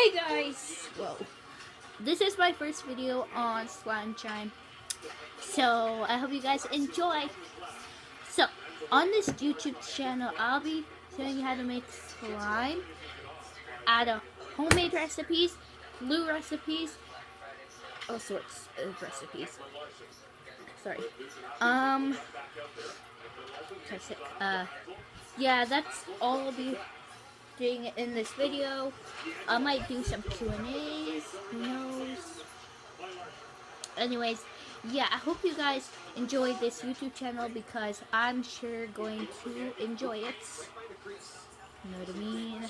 Hey guys! Whoa. This is my first video on Slime Chime. So, I hope you guys enjoy. So, on this YouTube channel, I'll be showing you how to make slime out of homemade recipes, glue recipes, all sorts of recipes. Sorry. Yeah, that's all I'll be doing in this video. I might do some Q&As, who knows. Anyways, yeah, I hope you guys enjoy this YouTube channel because I'm sure going to enjoy it. You know what I mean?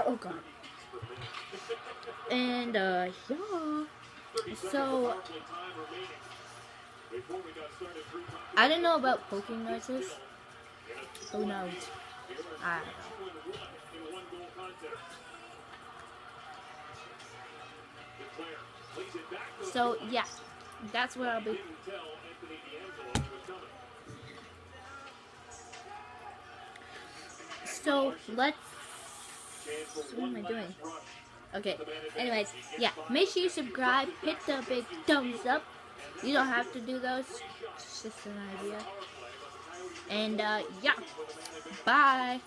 Oh god. And yeah. So I don't know about poking noises. Who knows? I don't know. So yeah, that's what I'll be. So let's. What am I doing? Okay. Anyways, yeah. Make sure you subscribe. Hit the big thumbs up. You don't have to do those. It's just an idea. And yeah. Bye.